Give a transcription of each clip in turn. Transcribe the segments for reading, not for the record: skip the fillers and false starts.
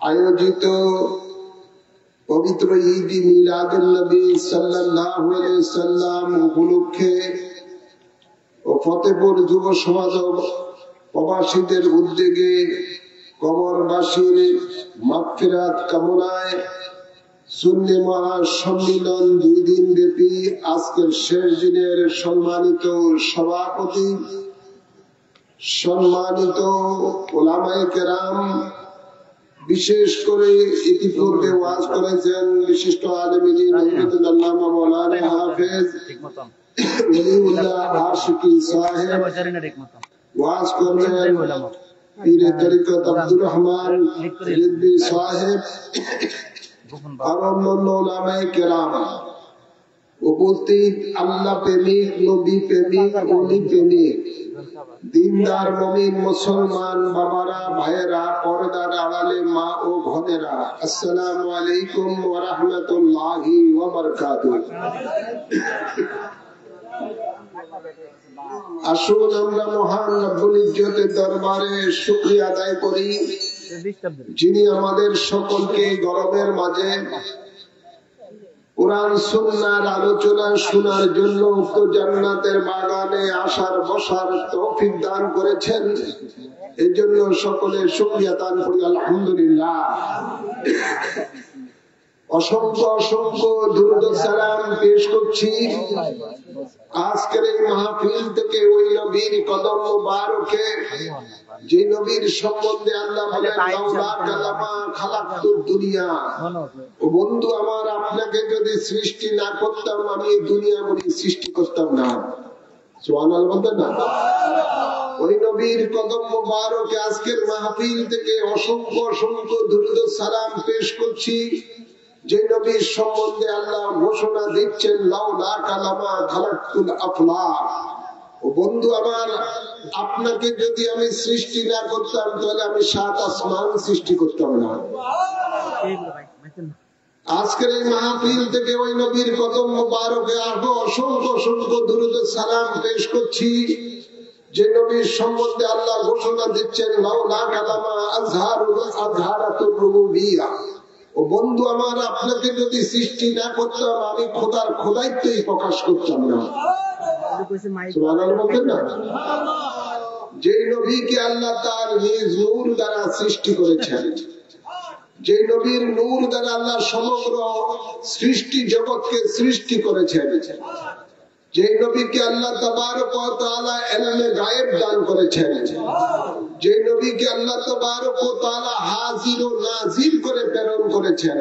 আয়োজিত পবিত্র ঈদ মিলাদুন নবী সাল্লাল্লাহু আলাইহি সাল্লাম উপলক্ষে ও ফতেপুর যুব সমাজ প্রবাসীদের উদ্যোগে কবরবাসীর মাগফিরাত কামনায় সুন্নি মহাসম্মিলন 2 দিন ব্যাপী আজকের শেষ দিনের সম্মানিত সভাপতি, সম্মানিত উলামায়ে কেরাম, বিশেষ করে ইতিপূর্বে ওয়াজ করেছেন বিশিষ্ট আলেম দ্বীন হযরত আল্লামা মাওলানা হাফেজ ওলিউল্লাহ আশিকি সাহেব, ওয়াজ করলেন পীরে তরিকত আব্দুর রহমান রিজভী সাহেব আর অন্যান্য উলামায়ে কেরাম, উপস্থিত আল্লাহ প্রেমিক, নবী প্রেমিক, ওলি প্রেমিক, দিনদার মুমিন মুসলমান বাবারা, ভাইয়েরা, পর্দার আড়ালে মা ও বোনেরা, আসসালামু আলাইকুম ওয়া রাহমাতুল্লাহি ওয়া বারাকাতুহু। আসুন আমরা মহান রব্বুল ইজ্জতের দরবারে শুকরিয়া আদায় করি, যিনি আমাদের সকলকে গরমের মাঝে কুরআন সুন্নাহর আলোচনা শোনার জন্য উক্ত জান্নাতের বাগানে আসার বসার তৌফিক দান করেছেন। এজন্য সকলে শুকরিয়া দান করি আলহামদুলিল্লাহ। অসংখ্য অসংখ্য দুরূদ ও সালাম পেশ করছি আজকের এই মাহফিল থেকে ওই নবীর কদম মোবারকে, যে নবীর সম্বন্ধে আল্লাহ বলেন লাউলা কালামা খালাকতুদ দুনিয়া। ও বন্ধু আমার, আপনাকে যদি সৃষ্টি না করতাম আমি এই দুনিয়া বলি সৃষ্টি করতাম না। সুবহানাল্লাহ বলতেন না? ওই নবীর কদম মোবারকে আজকের মাহফিল থেকে অসংখ্য অসংখ্য দুরূদ ও সালাম পেশ করছি, যে নবীর সম্বন্ধে আল্লাহ ঘোষণা দিচ্ছেন লাউলা কালামা খালাকতুল আফলাক। ও বন্ধু আমার, আপনাকে যদি আমি সৃষ্টি না করতাম তাহলে আমি 7 আসমান সৃষ্টি করতাম না। আজকের এই মাহফিল থেকে ওই নবীর কদম মোবারকে আরো অসংখ্য অসংখ্য দুরূদ ও সালাম পেশ করছি, যে নবীর সম্বন্ধে আল্লাহ ঘোষণা দিচ্ছেন লাউলা কালামা আযহারাতুর রুবুবিয়্যা। ও বন্ধু আমার, আপনাকে যদি সৃষ্টি না করতাম আমি খোদার খোদাইত্বই প্রকাশ করতাম না। সুবহানাল্লাহ বলতেন না? যে নবীকে আল্লাহ তার নিজ নূর দ্বারা সৃষ্টি করেছেন, যে নবীর নূর দ্বারা আল্লাহ সমগ্র সৃষ্টি জগৎকে সৃষ্টি করেছেন, যে নবীকে আল্লাহ তাবারক ওয়া তাআলা ইলমে গায়েব দান করেছেন, যে নবীকে আল্লাহ তাবারক ওয়া তাআলা হাজির ও নাজির করে প্রেরণ করেছেন,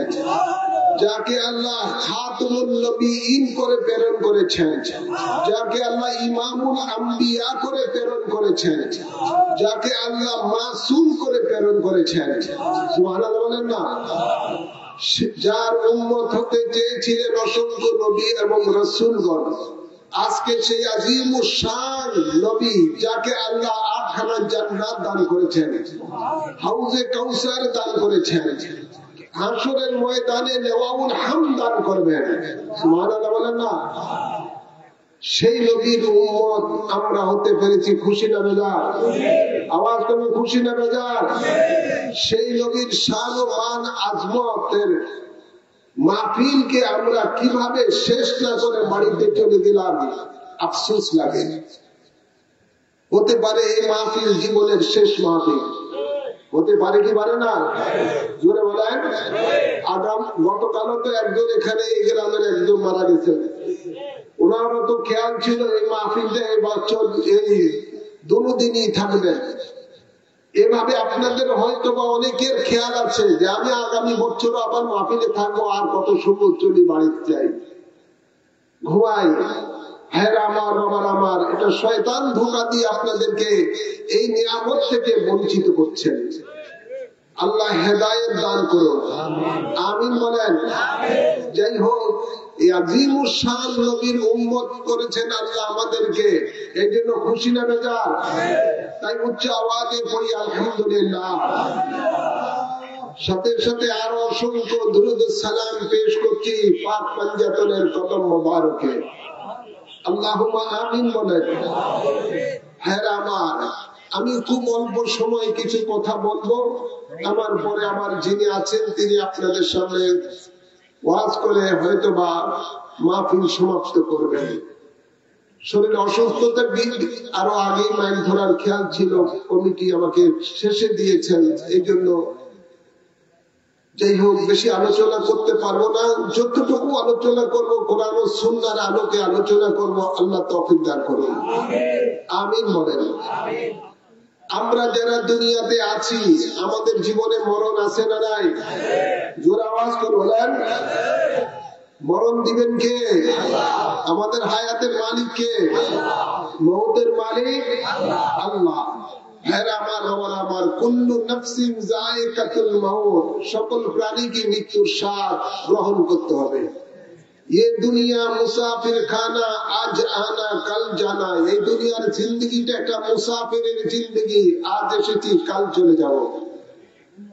যাকে আল্লাহ খাতুমুন নবীয়িন করে প্রেরণ করেছেন, যাকে আল্লাহ ইমামুল আম্বিয়া করে প্রেরণ করেছেন, যাকে আল্লাহ মাসুম করে প্রেরণ করেছেন। সুবহানাল্লাহ বলেন না? যার উম্মত হতে চেয়েছিলেন অসংখ্য নবী এবং রাসূলগণ, আজকে সেই আজিমুশ শান নবী, যাকে আল্লাহ 8খানা জান্নাত দান করেছেন, হাউজে কাউসার দান করেছেন, হাসরের ময়দানে নেওয়াউল হাম দান করবেন। সুবহানাল্লাহ বলেন না? সেই নবীর উম্মত আমরা হতে পেরেছি, খুশি না বেজার? আওয়াজ করে খুশি না বেজার? সেই নবীর শান ও মান আজমতের মাহফিলকে আমরা কিভাবে শেষ না করে বাড়িতে চলে গেলাম, আফসোস লাগে। হতে পারে এই মাহফিল জীবনের শেষ মাহফিল, হতে পারে কি পারে না? জোরে বলেন। গতকালও তো একজন এখানে এই গ্রামের একজন মারা গেছেন, ওনারও তো খেয়াল ছিল এই মাহফিলটা এই বছর এই দুদিনই থাকবে। এভাবে আপনাদের হয়তো বা অনেকের খেয়াল আছে যে আমি আগামী বছর আবার মাহফিলে থাকবো, আর কত সুন্দর চলি বাড়িতে যাই, ঘুমাই। হ্যাঁ আমার বাবার আমার, এটা শয়তান ধোঁকা দিয়ে আপনাদেরকে এই নিয়ামত থেকে বঞ্চিত করছেন। আল্লাহ হেদায়েত দান করুন, আমিন বলেন। যাই হোক, এই আজিমুশ শান নবীর উম্মত করেছেন আল্লাহ আমাদেরকে, এই জন্য খুশি না বেজার? তাই উচ্চ আওয়াজে পড়ি আলহামদুলিল্লাহ। সাথে সাথে আরো অসংখ্য দুরূদ ও সালাম পেশ করছি পাক পাঞ্জাতনের কদম মোবারকে। আল্লাহুম্মা আমিন বলেন। হ্যাঁ আমার, আমি খুব অল্প সময় কিছু কথা বলবো, আমার পরে আমার যিনি আছেন তিনি আপনাদের সামনে ওয়াজ করে হয়তো বা মাহফিল সমাপ্ত করবেন। শরীর অসুস্থতার দিক আরো আগে মাইল ধরার খেয়াল ছিল, কমিটি আমাকে শেষে দিয়েছেন, এই জন্য যাই হোক বেশি আলোচনা করতে পারবো না। যতটুকু আলোচনা করবো কোরআন ও সুন্নাহর আলোকে আলোচনা করব। আল্লাহ তৌফিক দান করুন, আমিন বলেন। আমরা যারা দুনিয়াতে আছি আমাদের জীবনে মরণ আছে না নাই? জোরে আওয়াজ করে বলেন। মরণ দিবেন কে? আমাদের হায়াতের মালিক কে? মওতের মালিক আল্লাহ। আমার কুল্লু নাফসিন যায়কাতুল মাউত, সকল প্রাণীকে মৃত্যুর স্বাদ গ্রহণ করতে হবে। ये दुनिया मुसाफिर खाना, आज आना कल जाना। এই দুনিয়ার জিন্দেগিটা একটা মুসাফিরের জিন্দেগি, আজ এসেছি কাল চলে যাব।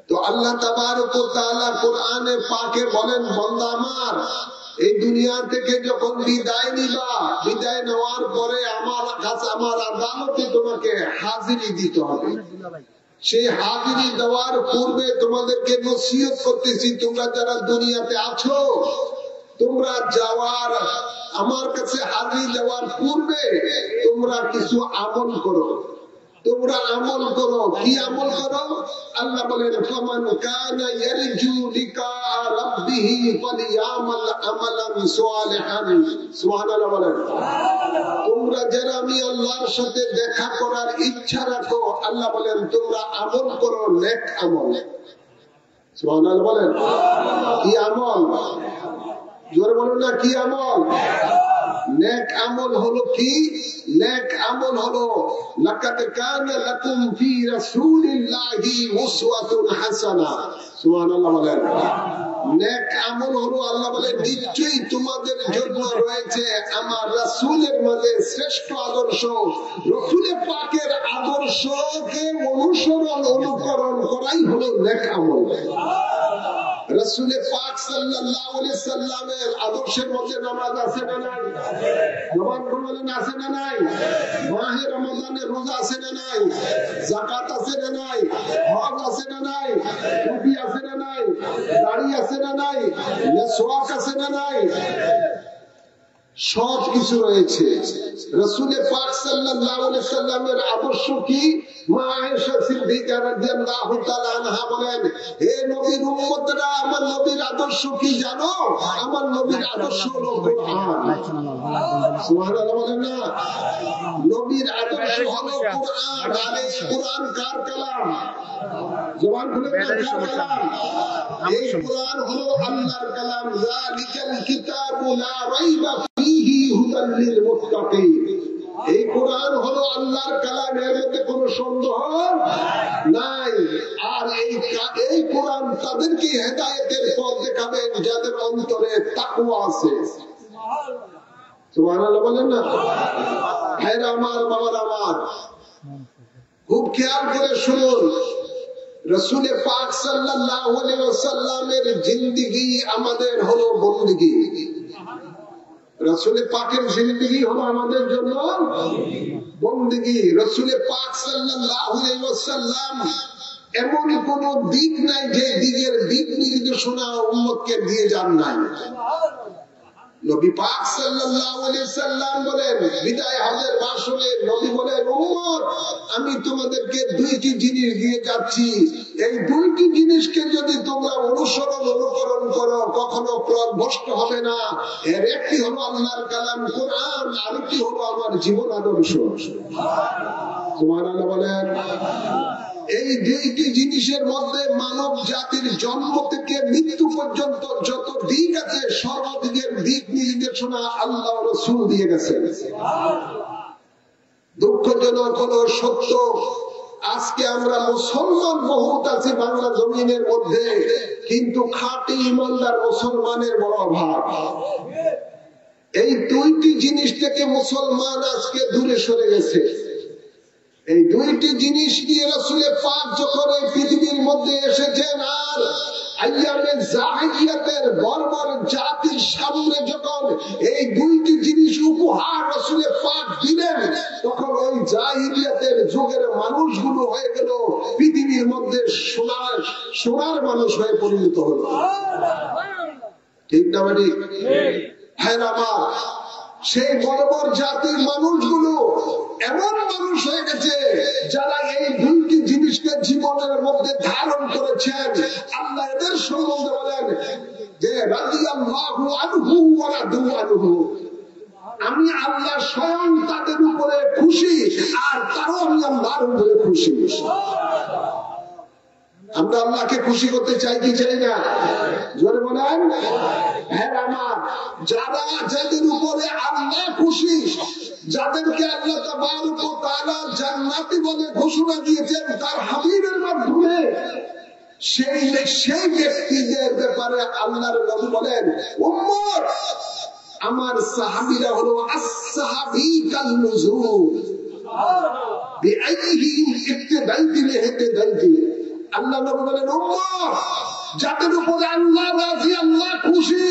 তো আল্লাহ তাবারক ওয়া তাআলা কোরআনে পাকে বলেন, বান্দা আমার এই দুনিয়া থেকে যখন বিদায় নিবা, বিদায় নেওয়ার পরে আমার কাছে আমার আদালতে তোমাকে হাজিরি দিতে হবে। সেই হাজিরি দেওয়ার পূর্বে তোমাদেরকে নসিহত করতেছি, তোমরা যারা দুনিয়াতে আছো তোমরা যাওয়ার আমার কাছে হাজিরি দেওয়ার পূর্বে তোমরা কিছু আমল করো। তোমরা আমল করো। কি আমল করো? আল্লাহ বলেন, ফামান কানা ইয়ারজু লিকা রাব্বিহি ফালিয়ামাল আমালান সালিহান। সুবহানাল্লাহ বলেন। তোমরা যারা আমি আল্লাহর সাথে দেখা করার ইচ্ছা রাখো, আল্লাহ বলেন তোমরা আমল করো, নেক আমল। সুবহানাল্লাহ বলেন। কি আমল? জোরে বলুন না, কি আমল? নেক আমল হলো কি? নেক আমল হলো লাকাদ কানা লাকুম ফি রাসূলিল্লাহি উসওয়াতুন হাসানাহ। সুবহানাল্লাহ বলেন। নেক আমল হলো আল্লাহ বলেন নিশ্চয়ই তোমাদের জন্য রয়েছে আমার রাসূলের মাঝে শ্রেষ্ঠ আদর্শ। রাসূলের পাকের আদর্শকে অনুসরণ অনুকরণ করাই হলো নেক আমল। রাসূল পাক সাল্লাল্লাহু আলাইহি সাল্লামের আদর্শের মধ্যে নামাজ আছে না নাই? জবান বলেন আছে না নাই? মাহে রমজানের রোজা আছে না নাই? যাকাত আছে না নাই? হজ আছে না নাই? টুপি আছে না নাই? দাড়ি আছে না নাই? মিসওয়াক আছে না নাই? সব কিছু রয়েছে। রাসূল পাক সাল্লাল্লাহু আলাইহি সাল্লামের আদর্শ কি? মা আয়েশা সিদ্দিকা রাদিয়াল্লাহু তাআলা আনহা বলেন, হে নবীর উম্মতরা, আমার নবীর আদর্শ কি জানো? আমার নবীর আদর্শ হলো কোরআন। সুবহানাল্লাহ বলেন না? নবীর আদর্শ হলো কোরআন। আর এই কোরআন কার কালাম? জবান খুলে বলেন, কার কালাম? এই কোরআন হলো আল্লাহর কালাম। যালিকাল কিতাবু লা রাইবা ফীহি হুদাল লিল মুত্তাকিন। এই কোরআন হলো আল্লাহর কালাম, এর মধ্যে কোনো সন্দেহ নাই। আর এই কোরআন তাদেরকে হেদায়েতের পথ দেখাবে যাদের অন্তরে তাকওয়া আছে। সুবহানাল্লাহ বলেন না? ভাইরা আমার, বাবারা আমার, খুব খেয়াল করে শুনুন। রাসূল পাক সাল্লাল্লাহু আলাইহি ওয়াসাল্লামের জিন্দেগি আমাদের হলো বন্দেগী। রাসূল পাকের জিন্দেগি হলো আমাদের জন্য বন্দেগী। রাসূল পাক সাল্লাল্লাহু আলাইহি ওয়াসাল্লাম এমন কোন দিক নাই যে দিকের দিক নির্দেশনা উম্মতকে দিয়ে যান নাই। নবী পাক সাল্লাল্লাহু আলাইহি সাল্লাম বলেন বিদায় হজের ভাষণে নবী বলেন, উম্মত আমি তোমাদেরকে দুইটি জিনিস দিয়ে যাচ্ছি, এই দুইটি জিনিসকে যদি তোমরা অনুসরণ অনুকরণ করো কখনো পথভ্রষ্ট হবে না। এর একটি হলো আল্লাহর কালাম কোরআন, আরেকটি হলো আমার জীবন আদর্শ। সুবহানাল্লাহ বলেন। এই দুইটি জিনিসের মধ্যে মানব জাতির জন্ম থেকে মৃত্যু পর্যন্ত যত দিক আছে সর্বদিকের দিক নির্দেশনা আল্লাহ রাসূল দিয়ে গেছেন। দুঃখজনক হলো সত্য, আজকে আমরা মুসলমান বহুত আছি বাংলা জমিনের মধ্যে, কিন্তু খাঁটি ইমানদার মুসলমানের বড় অভাব। এই দুইটি জিনিস থেকে মুসলমান আজকে দূরে সরে গেছে। এই দুইটি জিনিস নিয়ে রাসূল পাক যখন এই পৃথিবীর মধ্যে এসেছেন, আর আইয়ামে জাহিলিয়াতের বর্বর জাতির সামনে যখন এই দুইটি জিনিস উপহার রাসূল পাক দিলেন, তখন ওই জাহিলিয়াতের যুগের মানুষগুলো হয়ে গেল পৃথিবীর মধ্যে সোনার মানুষ হয়ে পরিণত হলো। ঠিক না ঠিক? হ্যাঁ আমার সেই বর্বর জাতির মানুষগুলো এমন মানুষ হয়ে গেছে যারা এই দুইটি জিনিসকে জীবনের মধ্যে ধারণ করেছেন। আল্লাহ এদের সম্বন্ধে বলেন যে রাদিয়াল্লাহু আনহু ওয়া রাদু আনহু, আমি আল্লাহ স্বয়ং তাদের উপরে খুশি আর তারাও আমি আল্লাহর উপরে খুশি। আমরা আল্লাহকে খুশি করতে চাই কি চাই না? জোরে বলেন। হ্যাঁ আমার যারা যাদের উপরে আল্লাহ খুশি, যাদেরকে আল্লাহ তাবারক ওয়া তাআলা জান্নাতি বলে ঘোষণা দিয়েছেন তার হাবিবের মাধ্যমে, সেই ব্যক্তিদের ব্যাপারে আল্লাহর নবী বলেন উম্মত, আমার সাহাবীরা হলো as-সাহাবী কান-নুজুম বিআইহি ইবতিদাইতি লিহিদাইতি। আল্লাহ নবী বলেন উম্মত, যাদের উপরে আল্লাহ রাজি, আল্লাহ খুশি,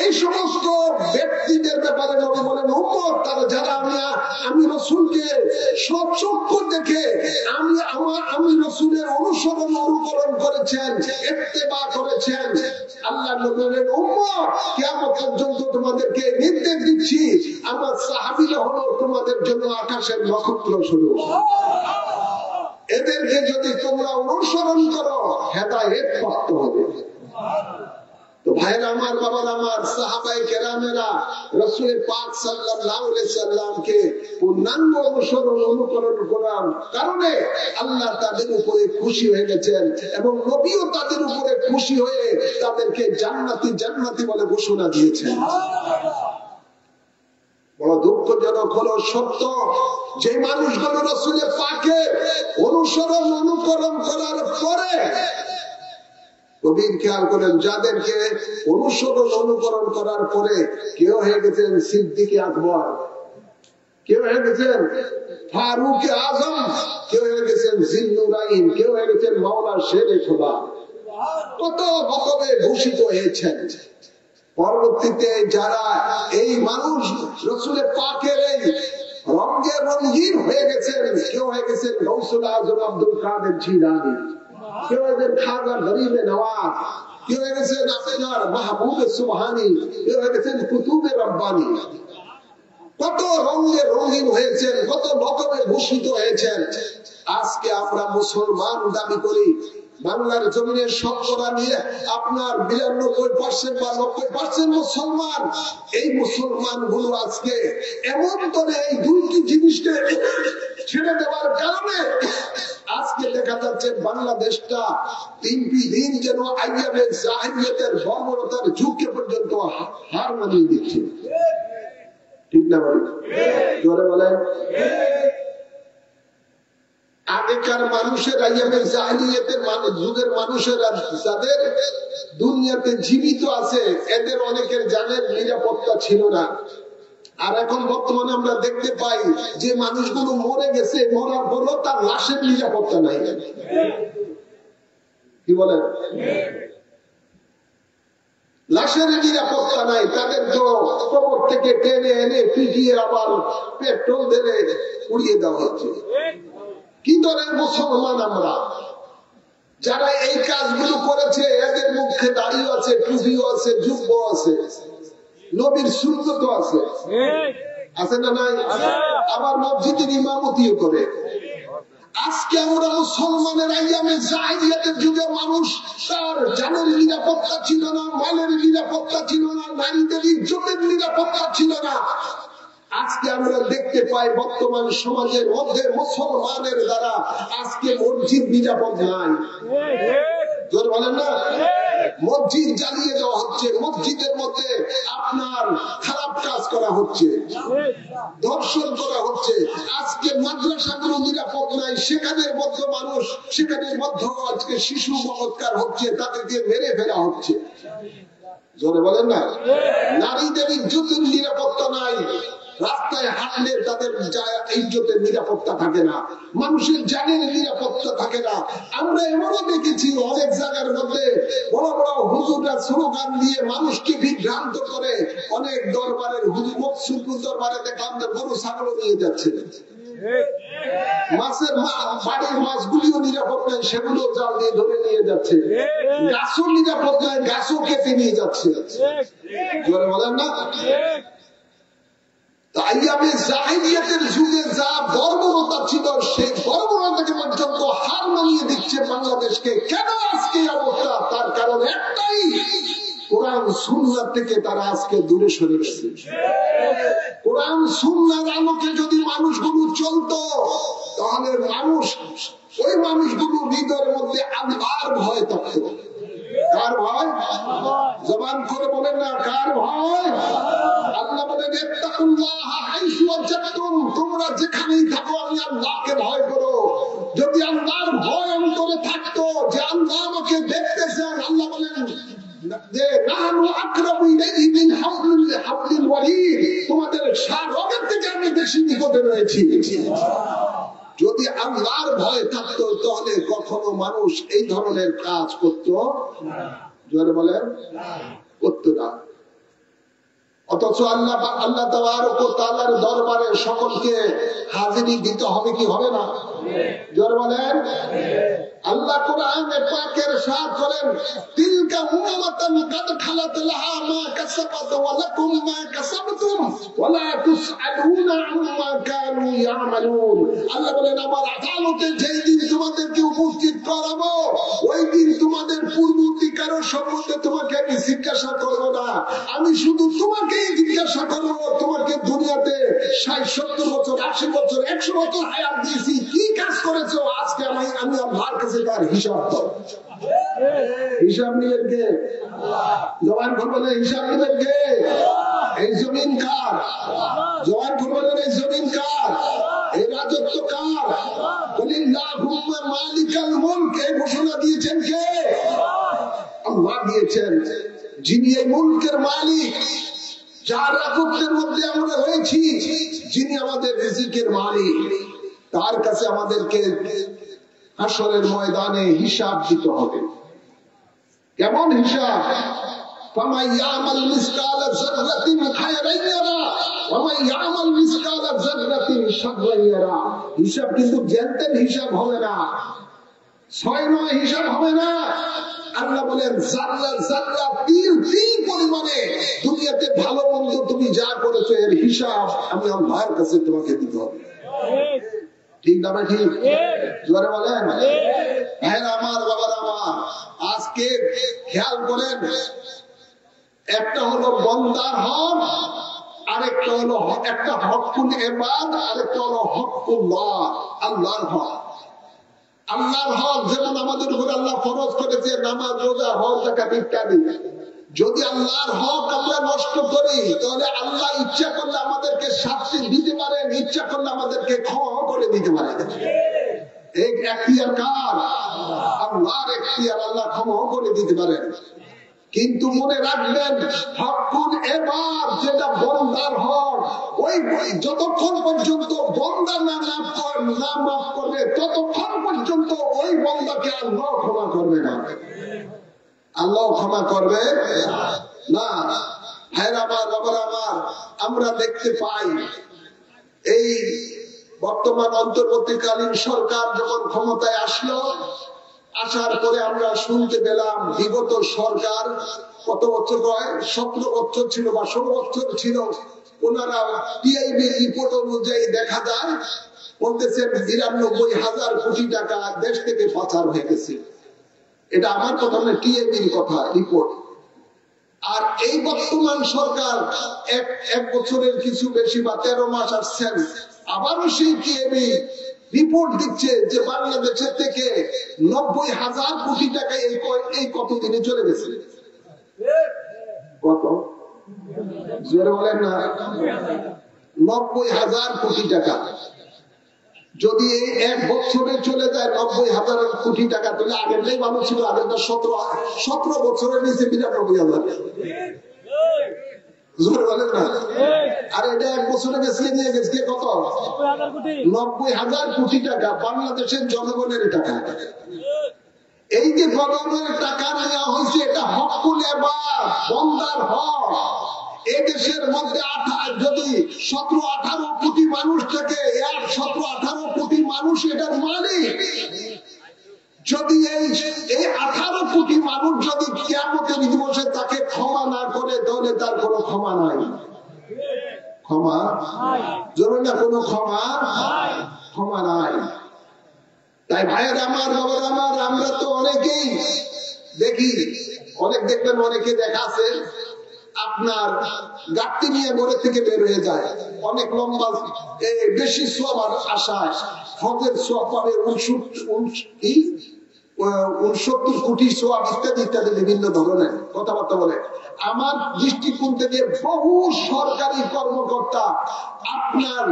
এই সমস্ত ব্যক্তিদের ব্যাপারে নবী বলেন উম্মত, তারা যারা আমি রাসূলকে সচক্ষু দেখে আমি রাসূলের অনুকরণ করেছেন, ইত্তেবা করেছেন। আল্লাহ নবী বলেন উম্মত, কিয়ামত পর্যন্ত তোমাদেরকে নির্দেশ দিচ্ছি, আমার সাহাবীরা হলো তোমাদের জন্য আকাশের নক্ষত্র স্বরূপ। এদেরকে যদি তোমরা অনুসরণ করো হেদায়েত প্রাপ্ত হবে। তো ভাইরা আমার, বাবার আমার, সাহাবায়ে কেরামেরা রাসূল পাক সাল্লাল্লাহু আলাইহি সাল্লামকে পূর্ণাঙ্গ অনুকরণ করার কারণে আল্লাহ তাদের উপরে খুশি হয়ে গেছেন এবং নবীও তাদের উপরে খুশি হয়ে তাদেরকে জান্নাতি বলে ঘোষণা দিয়েছেন। বড় দুঃখজনক হলো সত্য, যে মানুষগুলো রাসূল পাকের অনুকরণ করার পরে, কবির খেয়াল করেন, যাদেরকে অনুকরণ করার পরে কেউ হয়ে গেছেন সিদ্দিকে আকবর, কেউ হয়ে গেছেন ফারুকে আজম, কেউ হয়ে গেছেন জিন্নুরাইন, কেউ হয়ে গেছেন মাওলা শেরে খোদা, কত রকমে ভূষিত হয়েছেন। পরবর্তীতে যারা এই মানুষ রাসূল পাকের এই রঙে রঙিন হয়ে গেছেন, কেউ হয়ে গেছেন গৌসুল আজম আব্দুল কাদের জিলানী, কেউ হয়ে গেছেন খাজা গরিবে নওয়াজ, কেউ হয়ে গেছেন আপনার মাহবুব সুবহানী, কেউ হয়ে গেছেন কুতুবে রব্বানী। কত রঙে রঙিন হয়েছেন, কত রকমে ভূষিত হয়েছেন। আজকে আমরা মুসলমান দাবি করি, বাংলার জমিনের শতকরা নিয়ে আপনার 92% বা 90% মুসলমান। এই মুসলমান গুলো আজকে এমন করে এই দুইটি জিনিসকে ছেড়ে দেওয়ার কারণে আজকে দেখা যাচ্ছে বাংলাদেশটা দিন যেন আইয়ামে জাহিলিয়াতের বর্বরতার যুগকে পর্যন্ত হার মানিয়ে দিচ্ছে। ঠিক না ভাই? জোরে বলেন। আগেকার মানুষের আইয়ামে জাহিলিয়াতের যুগের মানুষেরা যাদের দুনিয়াতে জীবিত আছে, এদের অনেকের জানের নিরাপত্তা ছিল না। আর এখন বর্তমানে আমরা দেখতে পাই যে মানুষগুলো মরে গেছে, মরার পরও তার লাশের নিরাপত্তা নাই। কি বলেন? লাশের নিরাপত্তা নাই। তাদের তো কবর থেকে টেনে এনে পিটিয়ে আবার পেট্রোল ঢেলে উড়িয়ে দেওয়া হচ্ছে। কি ধরনের মুসলমান আমরা? যারা এই কাজগুলো করেছে এদের মুখে দাড়িও আছে, টুপিও আছে, জুব্ব আছে, নবীর সুন্নত আছে, আছে না নাই? আবার মসজিদের ইমামতিও করে। আজকে আমরা মুসলমানের আইয়ামে জাহিলিয়াতের যুগে মানুষ তার জানের নিরাপত্তা ছিল না, মালের নিরাপত্তা ছিল না, নারীদের ইজ্জতের নিরাপত্তা ছিল না। আজকে আমরা দেখতে পাই বর্তমান সমাজের মধ্যে মুসলমানের দ্বারা আজকে মসজিদ নিরাপদ নাই। জোরে বলেন না? মসজিদ জ্বালিয়ে দেওয়া হচ্ছে, মসজিদের মধ্যে আপনার খারাপ কাজ করা হচ্ছে, ধর্ষণ করা হচ্ছে। আজকে মাদ্রাসাগুলো নিরাপদ নাই, সেখানের মধ্যে মানুষ, সেখানের মধ্যে আজকে শিশু বলাৎকার হচ্ছে, তাদেরকে মেরে ফেলা হচ্ছে। জোরে বলেন না? নারীদের ইজ্জতের নিরাপত্তা নাই। রাস্তায় হাঁটলে তাদের ইজ্জতের নিরাপত্তা থাকে না, মানুষের জানের নিরাপত্তা থাকে না। আমরা এমনও দেখেছি অনেক জায়গার মধ্যে বড় বড় হুজুররা স্লোগান দিয়ে মানুষকে বিভ্রান্ত করে। অনেক দরবারের হুজুর মকসুদপুর দরবারে দেখলাম যে গরু ছাগল নিয়ে যাচ্ছে, মাছের বাড়ির মাছগুলিও নিরাপদ নাই, সেগুলো জাল দিয়ে ধরে নিয়ে যাচ্ছে, গাছও নিরাপদ নাই, গাছও কেটে নিয়ে যাচ্ছে। বলেন না? তাই আমি জাহিলিয়াতের যুগে যা বর্বরতা ছিল সেই বর্বরতাকে পর্যন্ত হার মানিয়ে দিচ্ছে বাংলাদেশকে। কেন আজকে অবস্থা? তার কারণ একটাই, কোরআন সুন্নাহ থেকে তারা আজকে দূরে সরে গেছে। কোরআন সুন্নাহর আলোকে যদি মানুষগুলো চলতো তাহলে ওই মানুষগুলো হৃদয়ের মধ্যে আল্লাহর ভয় থাকতো। কার ভয়? জবান করে বলেন না, কার ভয়? আল্লাহ বলেন ইত্তাকুল্লাহা হাইসু ওয়াজাদতুম, তোমরা যেখানেই থাকো আমি আল্লাহকে ভয় করো। যদি আল্লাহর ভয় অন্তরে থাকতো যে আল্লাহ আমাকে দেখতেছেন, আল্লাহ বলেন যে নাহনু আকরাবু ইলাইহি মিন হাবলিল ওয়ারিদ, তোমাদের রগের থেকে আমি বেশি নিকটে রয়েছি। যদি আল্লাহর ভয় থাকতো তাহলে কখনো মানুষ এই ধরনের কাজ করতো জোরে বলেন, করতো না। অথচ আল্লাহ তাবারক ওয়া তাআলার দরবারে সকলকে হাজিরি দিতে হবে কি হবে না? জোরে বলেন। আল্লাহ কোরআনে পাকের সাথ করেন, তিলকা উম্মাতান কাদ খালাত লাহা মা কাসাবাত ওয়া লাকুম মা কাসাবতুম ওয়া লা তুসআলুনা আম্মা কানু ইয়ামালুন। আল্লাহ বলেন আমার আদালতে যেই দিন তোমাদেরকে উপস্থিত করাবো ওই দিন তোমাদের পূর্ববর্তী কারো সম্বন্ধে তোমাকে আমি জিজ্ঞাসা করব না, আমি শুধু তোমাকেই জিজ্ঞাসা করব তোমাকে দুনিয়াতে ৬০-৭০ বছর ৮০ বছর ১০০ বছর হায়াত দিয়েছি, কি কাজ করেছো? আজকে আমি আল্লাহর কাছে তার হিসাব দাও। হিসাব নিবেন কে? জবান খুলবেন, হিসাব নিবেন কে? এই জমিন কার? জবান খুলবেন, এই জমিন কার? এই রাজত্ব কার? কুলিল্লাহুম্মা মালিকাল মুলক, এই ঘোষণা দিয়েছেন কে? আল্লাহ দিয়েছেন। যিনি এই মুলকের মালিক, যার রাজত্বের মধ্যে আমরা রয়েছি, যিনি আমাদের রিজিকের মালিক, তার কাছে আমাদেরকে হাসরের ময়দানে হিসাব দিতে হবে। কেমন হিসাব? ফামান ইয়ামাল মিসকালা যাররাতিন খায়রান ইয়ারা ওয়া মান ইয়ামাল মিসকালা যাররাতিন শাররান ইয়ারা। হিসাব কিন্তু জানতেন হিসাব হবে না, ৬-৯ হিসাব হবে না। আল্লাহ বলেন যাররা যাররা তিল পরিমাণে দুনিয়াতে ভালো মন্দ তুমি যা করেছো এর হিসাব আমি আল্লাহর কাছে তোমাকে দিতে হবে। ঠিক না ঠিক? জোরে বলেন। হ্যাঁ আমার বাবার আমার, আজকে খেয়াল করেন, একটা হলো বন্দার হক, আরেকটা হলো একটা হকুল ইবাদ, আরেকটা হলো হকুল্লাহ, আল্লাহর হক। আল্লাহর হক যেমন আমাদের উপর আল্লাহ ফরজ করেছে নামাজ, রোজা, হজ, যাকাত ইত্যাদি। যদি আল্লাহর হক আমরা নষ্ট করি তাহলে আল্লাহ ইচ্ছা করলে আমাদেরকে শাস্তি দিতে পারেন, ইচ্ছা করলে আমাদেরকে ক্ষমা করে দিতে পারেন। এই এখতিয়ার কার? আল্লাহর এখতিয়ার, আল্লাহ ক্ষমা করে দিতে পারেন। কিন্তু মনে রাখবেন হকুল ইবাদ যেটা বন্দার হক, ওই যতক্ষণ পর্যন্ত বন্দা না মাফ করবে ততক্ষণ পর্যন্ত ওই বন্দাকে আল্লাহ ক্ষমা করবে না। আল্লাহ ক্ষমা করবে না। হ্যাঁ আমার বাবার আমার, আমরা দেখতে পাই এই বর্তমান অন্তর্বর্তীকালীন সরকার যখন ক্ষমতায় আসলো, আসার পরে আমরা শুনতে পেলাম বিগত সরকার কত বছর হয়, 17 বছর ছিল বা 16 বছর ছিল, ওনারা টিআইবি রিপোর্ট অনুযায়ী দেখা যায় বলতেছেন ৯২,০০০ কোটি টাকা দেশ থেকে পাচার হয়ে গেছে। এটা আমার কথা না, টিআইবির কথা রিপোর্ট। আর এই বর্তমান সরকার এক বছরের কিছু বেশি বা 13 মাস আসছেন, আবারও সেই টিআইবি রিপোর্ট দিচ্ছে যে বাংলাদেশের থেকে ৯০,০০০ কোটি টাকা এই কতদিনে চলে গেছে। কত জোরে বলেন না? ৯০,০০০ কোটি টাকা যদি এই এক বছরে চলে যায় ৯০,০০০ কোটি টাকা, তাহলে আগেরটাই ভালো ছিল। আগেরটা ১৭ বছরের নিচে ৯২,০০০। বলেন না? আর এটা 1 বছরে বেশি নিয়ে গেছে কত? 90,000 কোটি টাকা, বাংলাদেশের জনগণের টাকা। এই যে জনগণের টাকা নেওয়া হয়েছে, এটা হকুল এবার বন্দার হক। এই দেশের মধ্যে যদি 17-18 কোটি মানুষ থাকে, 17-18 কোটি মানুষ এটার মালিক। যদি এই 18 কোটি মানুষ যদি কিয়ামতের দিবসে তাকে ক্ষমা না করে, তাহলে তার কোনো ক্ষমা নাই। ক্ষমা জরুরি না, কোনো ক্ষমা নাই। তাই ভাইয়ের আমার, বাবার আমার, আমরা তো অনেকেই দেখি, দেখবেন অনেকে দেখা আছে আপনার গাড়ি নিয়ে ঘরে থেকে বের হয়ে যায়, অনেক লম্বা বেশি সোয়াব আশায়, হজের সোয়াব পাবে 69 কোটি সোয়াব ইত্যাদি ইত্যাদি বিভিন্ন ধরনের কথাবার্তা বলে। আমার দৃষ্টিকোণ থেকে বহু সরকারি কর্মকর্তা আপনার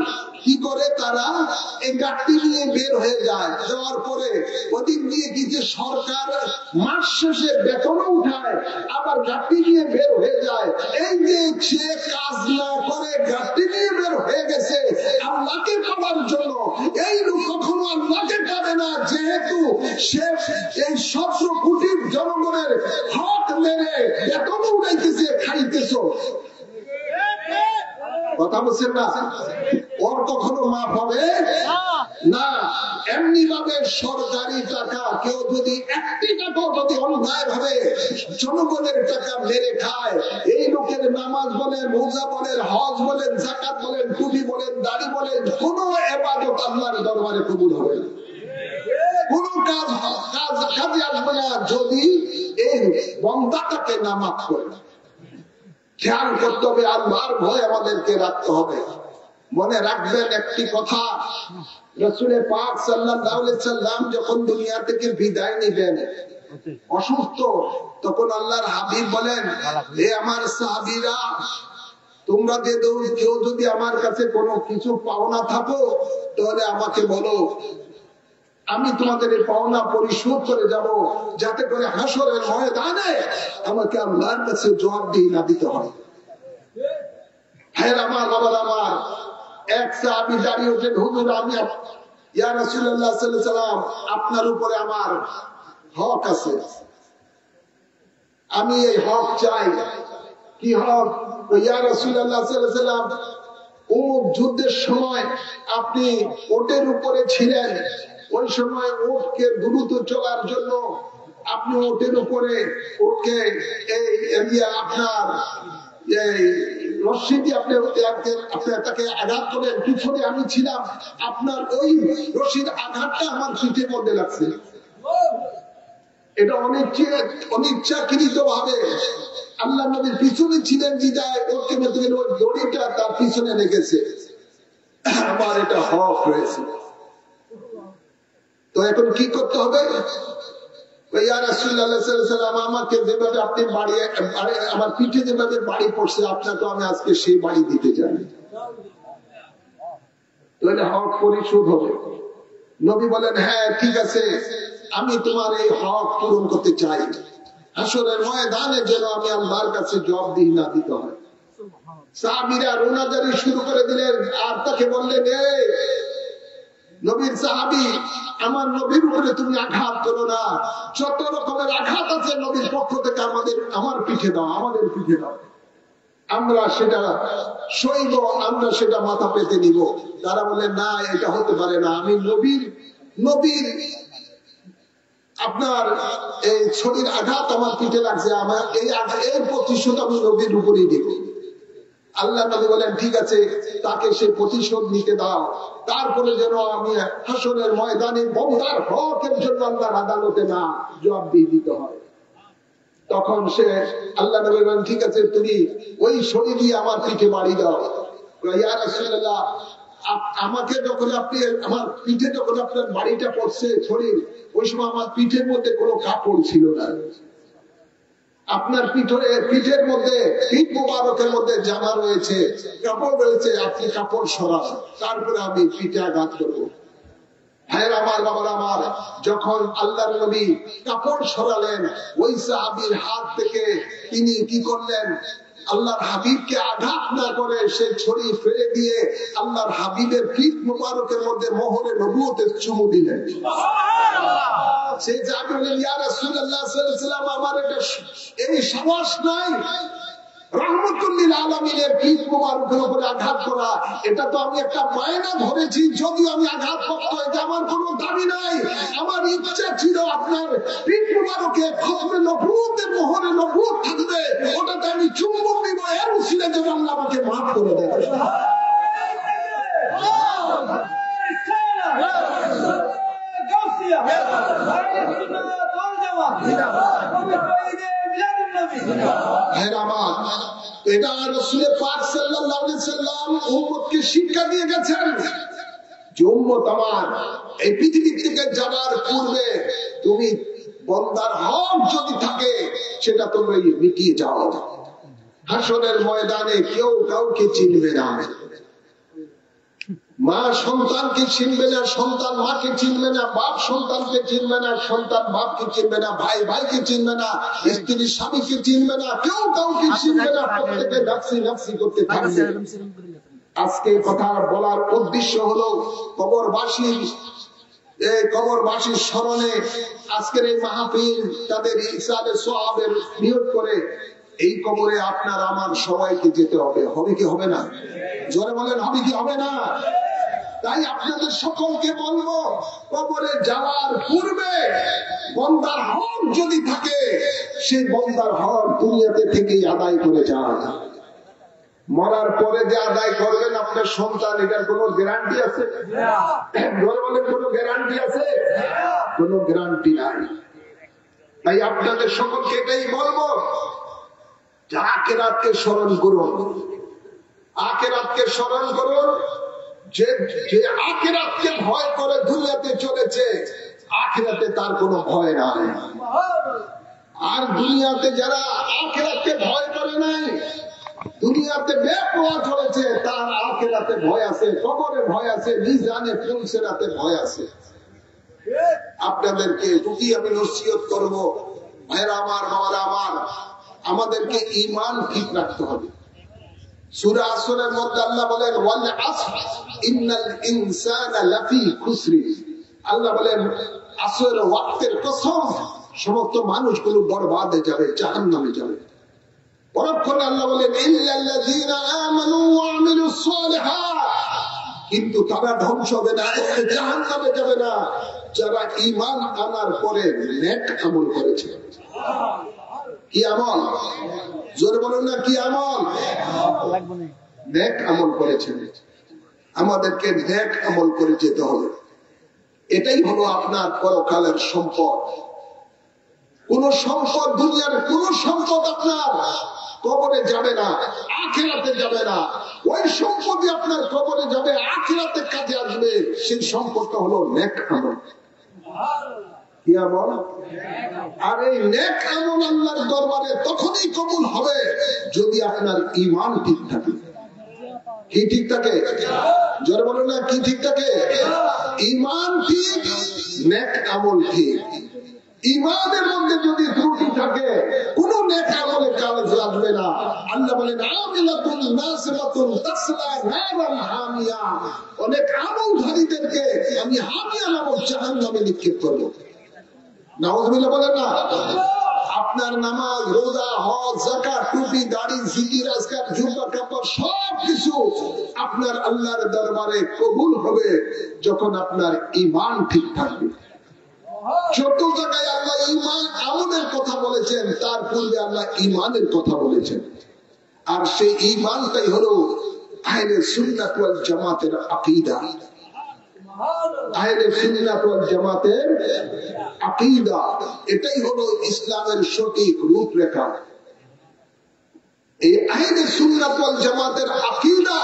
কি করে, তারা এই গাড়ি নিয়ে বের হয়ে যায়, যাওয়ার পরে ওদিক দিয়ে কি যে সরকার মাস শেষে বেতনও উঠায়, আবার গাড়ি নিয়ে বের হয়ে যায়। এই যে সে কাজ না করে গাড়ি নিয়ে বের হয়ে গেছে আল্লাহকে পাওয়ার জন্য, এই লোক কখনো আল্লাহকে পাবে না, যেহেতু সে এই 17 কোটির জনগণের হক মেরে বেতন উঠাইতেছে, খাইতেছ। কথা বলছেন না? ওর কখনো মাফ হবে না। এমনি ভাবে সরকারি টাকা কেউ যদি 1টি টাকাও যদি অন্যায় ভাবে জনগণের টাকা মেরে খায়, এই লোকের নামাজ বলেন, রোজা বলেন, হজ বলেন, যাকাত বলেন, টুপি বলেন, দাড়ি বলেন, কোন ইবাদত আল্লাহর দরবারে কবুল হবে না, কোন কাজে আসবে না যদি এই বন্দাটাকে না মাফ করে। খেয়াল করতে হবে, আল্লাহর ভয় আমাদেরকে রাখতে হবে। মনে রাখবেন একটি কথা, রাসূল পাক সাল্লাল্লাহু আলাইহি সাল্লাম যখন দুনিয়া থেকে বিদায় নিবেন, অসুস্থ, তখন আল্লাহর হাবিব বলেন, হে আমার সাহাবীরা, তোমরা কেউ যদি আমার কাছে কোনো কিছু পাওনা থাকো তাহলে আমাকে বলো, আমি তোমাদের এই পাওনা পরিশোধ করে যাব, যাতে করে হাসরের ময়দানে আমাকে আল্লাহর কাছে জবাবদিহি না দিতে হয়। হ্যাঁ আমার, বাবার আমার, এক সাহাবী দাঁড়িয়ে ওঠেন, হুজুর আমি ইয়া রাসূলুল্লাহ সাল্লাল্লাহু আলাইহি ওয়াসাল্লাম, আপনার উপরে আমার হক আছে, আমি এই হক চাই। কি হক? ইয়া রাসূলুল্লাহ সাল্লাল্লাহু আলাইহি ওয়াসাল্লাম, উহুদ যুদ্ধের সময় আপনি ওটের উপরে ছিলেন, ওই সময় ওটকে দ্রুত চলার জন্য আপনি ওটের উপরে ওটকে আপনার রশি দিয়ে আপনি তাকে আঘাত করেন, পিছনে আমি ছিলাম, আপনার ওই রশির আঘাতটা আমার পিঠের মধ্যে লাগছে। এটা অনিচ্ছাকৃত ভাবে আল্লাহ নবীর পিছনে ছিলেন, বিদায় ওকে দড়িটা তার পিছনে রেখেছে, আমার এটা হক হয়েছে। তো এখন কি করতে হবে? ইয়া রাসূলুল্লাহ সাল্লাল্লাহু আলাইহি ওয়াসাল্লাম, আমাকে যেভাবে আপনি আমার পিঠে যেভাবে বাড়ি পড়ছে, আপনাকে আমি আজকে সেই বাড়ি দিতে চাই, তাহলে হক পরিশোধ হবে। নবী বলেন, হ্যাঁ ঠিক আছে, আমি তোমার এই হক পূরণ করতে চাই, হাসরের ময়দানে যেন আমি আল্লাহর কাছে জবাবদিহি না দিতে হয়। সাহাবীরা রোনাজারি শুরু করে দিলেন, আর তাকে বললেন, নবীর সাহাবী, আমার নবীর উপরে তুমি আঘাত করো না, যত রকমের আঘাত আছে নবীর পক্ষ থেকে আমার পিঠে দাও, আমাদের পিঠে দাও, আমরা সেটা সইব, আমরা সেটা মাথা পেতে নিব। তারা বললেন, না এটা হতে পারে না, আমি নবীর আপনার এই শরীর আঘাত আমার পিঠে লাগছে, আমার এই প্রতিশোধ আমি নবীর উপরেই দিব। আল্লাহ নবী বলেন, ঠিক আছে, তাকে সে প্রতিশোধ নিতে দাও, তারপরে যেন আমি হাসরের ময়দানে বন্দার হকের জন্য আল্লাহর আদালতে না জবাবদিহি দিতে হয়। তখন সে আল্লাহ নবী বলেন, ঠিক আছে, তুমি ওই শরীর দিয়ে আমার পিঠে বাড়ি দাও। ইয়া রাসূলুল্লাহ, আমাকে যখন আপনি আমার পিঠে যখন আপনার বাড়িটা পড়ছে শরীর, ওই সময় আমার পিঠের মধ্যে কোনো কাপড় ছিল না, আপনার পিঠের মধ্যে, পিঠ মোবারকের মধ্যে জামা রয়েছে, কাপড় রয়েছে, আপনি কাপড় সরান, তারপরে আমি পিঠে আঘাত করবো। হ্যাঁ আমার, বাবার আমার, যখন আল্লাহর নবী কাপড় সরালেন, ওই সাহাবীর হাত থেকে তিনি কি করলেন, আল্লাহর হাবিবকে আঘাত না করে সেই ছড়ি ফেলে দিয়ে আল্লাহর হাবিবের পিঠ মোবারকের মধ্যে মোহরে নবুয়তের চুমু দিলেন। সে যা বললেন, ইয়া রাসূলুল্লাহ সাল্লাল্লাহু আলাইহি ওয়াসাল্লাম, আমার এটা এই সাহস নাই রাহমাতুল্লিল আলামিনের পিঠ মোবারকের উপরে আঘাত করা। এটা তো আমি একটা বায়না ধরেছি, যদিও আমি আঘাতপ্রাপ্ত, এটা আমার কোনো দাবি নাই। আমার ইচ্ছা ছিল আপনার পিঠ মোবারকে খতমে নবুয়তের মোহরে নবুয়ত থাকবে, ওটাতে আমি চুম্বন দিব, এর উসিলা যেন আল্লাহ আমাকে মাফ করে দেয়। এটা রাসূল পাক সাল্লাল্লাহু আলাইহি ওয়াসাল্লাম উম্মতকে শিক্ষা দিয়ে গেছেন যে উম্মত আমার এই পৃথিবী থেকে যাবার পূর্বে তুমি বান্দার হক যদি থাকে সেটা তোমরা মিটিয়ে যাও। হাসরের ময়দানে কেউ কাউকে চিনবে না, মা সন্তানকে চিনবে না, সন্তান মাকে চিনবে না, বাপ সন্তানকে চিনবে না, সন্তান বাপকে চিনবে না, ভাই ভাইকে চিনবে না, স্ত্রী স্বামীকে চিনবে না, কেউ কাউকে চিনবে না, প্রত্যেকে নাফসি নাফসি করতে থাকবে। আজকে কথা বলার উদ্দেশ্য হলো কবরবাসীর স্মরণে আজকের এই মাহফিল তাদের ইসালে সওয়াবের নিয়ত করে এই কবরে আপনার আমার সবাইকে যেতে হবে। হবে কি হবে না? জোরে বলেন, হবে কি হবে না? তাই আপনাদের সকলকে বলবো, কবরে যাওয়ার পূর্বে বান্দার হক যদি থাকে সেই বান্দার হক দুনিয়াতে থেকেই আদায় করে যান। মরার পরে যে আদায় করবেন আপনার সন্তান, এটার কোনো গ্যারান্টি আছে? জোরে বলেন, কোনো গ্যারান্টি আছে? কোনো গ্যারান্টি নাই। তাই আপনাদের সকলকে এটাই বলবো, আখিরাতকে স্মরণ করুন, আখিরাতকে স্মরণ করুন। যে আখিরাতকে ভয় করে দুনিয়াতে চলেছে, আখিরাতে তার কোনো ভয় নাই। আর দুনিয়াতে যারা আখিরাতকে ভয় করে নাই, দুনিয়াতে বেপরোয়া চলেছে, তার আখিরাতে ভয় আছে, কবরে ভয় আছে, মিজানে পুলসিরাতে ভয় আছে। আপনাদেরকে দুটি আমি নসিহত করবো, ভাইরা আমার, বাবারা আমার, আমাদেরকে ঈমান ঠিক রাখতে হবে। সূরা আসরের মধ্যে আল্লাহ বলেন, ওয়াল আসর ইন্নাল ইনসানা লাফি খুসর। আল্লাহ বলেন আসরের ওয়াক্তের কসম, সমস্ত মানুষগুলো বরবাদে যাবে, জাহান্নামে যাবে। পরক্ষণে আল্লাহ বলেন, ইল্লাল্লাযীনা আমানু ওয়া আমিলুস সালিহাত, কিন্তু তারা ধ্বংস হবে না, জাহান্নামে যাবে না, যারা ঈমান আনার পরে নেক আমল করেছে। কি আমল? জোরে বলুন না, কি আমল? নেক আমল করেছেন। আমাদেরকে নেক আমল করে যেতে হবে। এটাই হলো আপনার পরকালের সম্পদ। কোন সম্পদ, দুনিয়ার কোন সম্পদ আপনার কবরে যাবে না, আখিরাতে যাবে না। ওই সম্পদই আপনার কবরে যাবে, আখিরাতে কাজে আসবে। সেই সম্পদটা হলো নেক আমল। কি আমল? আর এই নেক আমল আল্লাহর দরবারে তখনই কবুল হবে যদি আপনার ঈমান ঠিক থাকে। কি ঠিক থাকে? জোরে বলুন না, কি ঠিক থাকে? ঈমান ঠিক, নেক আমল ঠিক। ঈমানের মধ্যে যদি ত্রুটি থাকে, কোন নেক আমলে কাজ লাগবে না। আল্লাহ বলেন, আমিলাতুন নাসিবাতুন তাসলা নারান হামিয়া। অনেক আমলধারীদেরকে আমি হামিয়া নামক জাহান্নামে নিক্ষেপ করব। নাউযুবিল্লাহ বলেন না। আপনার নামাজ, রোজা, হজ, যাকাত, টুপি, দাড়ি, জিকির, আজকার, জুব্বা, কাপড় সবকিছু আপনার আল্লাহর দরবারে কবুল হবে যখন আপনার ঈমান ঠিক থাকবে। যত জায়গায় আল্লাহ ঈমান আমলের কথা বলেছেন, তার পূর্বে আল্লাহ ঈমানের কথা বলেছেন। আর সেই ঈমানটাই হলো আহলে সুন্নাত ওয়াল জামাতের আকীদা। আহলে সুন্নাত ওয়াল জামাতের আকীদা, এটাই হলো ইসলামের সঠিক রূপরেখা। এই আহলে সুন্নাত ওয়াল জামাতের আকীদা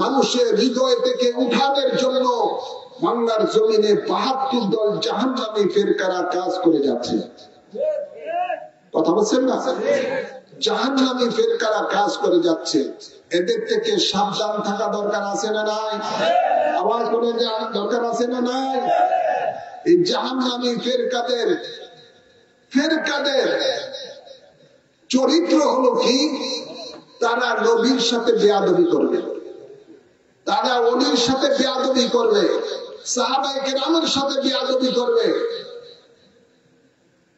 মানুষের হৃদয় থেকে উঠানোর জন্য বাংলার জমিনে ৭২ দল জাহান্নামী ফেরকারা কাজ করে যাচ্ছে। কথা বলছেন না? জাহান্নামী ফেরকারা কাজ করে যাচ্ছে। এদের থেকে সাবধান থাকা দরকার আছে না নাই? আওয়াজ করে দরকার আছে না নাই? এই জাহান্নামী ফেরকাদের চরিত্র হলো কি? তারা নবীর সাথে বেয়াদবি করবে, তারা ওলির সাথে বেয়াদবি করবে, সাহাবায়ে কেরামের সাথে বেয়াদবি করবে,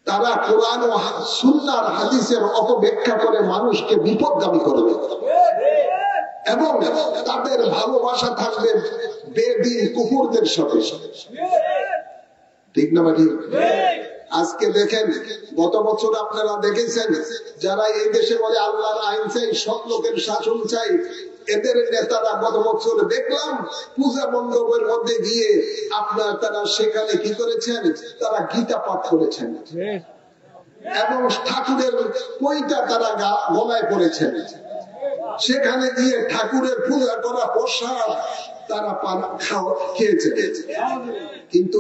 তারা কোরআন ও সুন্নাহর হাদিসের অপব্যাখ্যা করে মানুষকে বিপদগামী করবে এবং তাদের ভালোবাসা থাকবে বেদিন কুকুরদের সাথে। ঠিক না ভাই? আজকে দেখেন, গত বছর আপনারা দেখেছেন যারা এই দেশে বলে আল্লাহর আইন চাই, সব লোকের শাসন চাই, এদের নেতারা গত বছর দেখলাম পূজা মণ্ডপের মধ্যে গিয়ে তারা সেখানে কি করেছেন, তারা গীতা পাঠ করেছেন এবং ঠাকুরের বইটা তারা গলায় পড়েছেন। সেখানে গিয়ে ঠাকুরের পূজা করা প্রসাদ তারা খেয়েছে। কিন্তু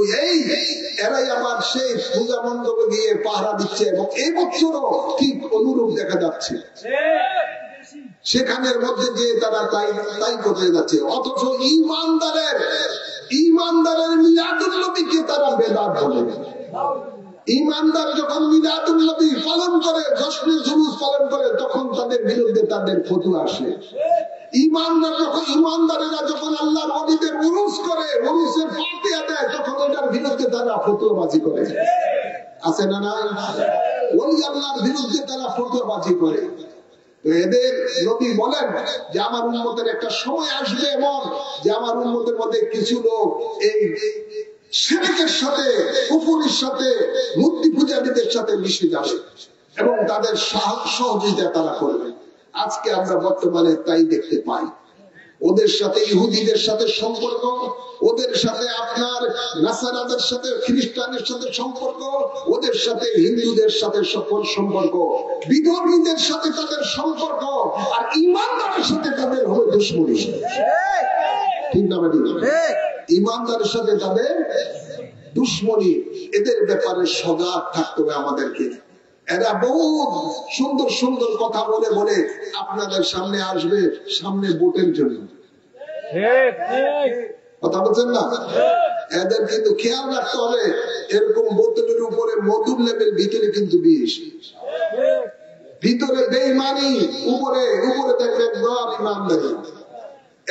এরাই আবার সেই পূজা মণ্ডপে গিয়ে পাহারা দিচ্ছে এবং এই বছরও ঠিক অনুরূপ দেখা যাচ্ছে। সেখানের মধ্যে গিয়ে তারা তাই করতে যাচ্ছে, অথচ ইমানদারের মিলাদুল নবীকে তারা বেদাত বলে। ইমানদার যখন মিলাদুল নবী পালন করে, জশ্নে জুলুস পালন করে, তখন তাদের বিরুদ্ধে তাদের ফতোয়া আসে। ইমানদারেরা যখন আল্লাহর ওলিদের উরুস করে, উরুসের ফাতিহা দেয়, তখন এটার বিরুদ্ধে তারা ফতোয়াবাজি করে। আছে না নাই? ওলি আল্লাহর বিরুদ্ধে তারা ফতোয়াবাজি করে। তো এদের নবী বলেন যে আমার উম্মতের একটা সময় আসবে এমন যে আমার উম্মতের মধ্যে কিছু লোক এই শিরকের সাথে, কুফরের সাথে, মূর্তি পূজারীদের সাথে মিশে যাবে এবং তাদের সহযোগিতা তারা করবে। আজকে আমরা বর্তমানে তাই দেখতে পাই। ওদের সাথে ইহুদিদের সাথে সম্পর্ক, ওদের সাথে আপনার নাসারাদের সাথে, খ্রিস্টানের সাথে সম্পর্ক, ওদের সাথে হিন্দুদের সাথে সম্পর্ক, বিধর্মীদের সাথে তাদের সম্পর্ক, আর ইমানদারের সাথে তাদের হবে দুশমনী। ঠিক না ভাই? ইমানদারের সাথে তাদের দুশমনী। এদের ব্যাপারে সজাগ থাকতে হবে আমাদেরকে। এরা বহু সুন্দর সুন্দর কথা বলে বলে আপনাদের সামনে আসবে, সামনে ভোটের জন্য। কথা বলছেন না? এদের কিন্তু খেয়াল রাখতে হবে, এরকম বোতলের উপরে মধুর লেবেল, ভিতরে কিন্তু বিষ, ভিতরে বেঈমানি, উপরে উপরে দেখবেন ইমানদারি।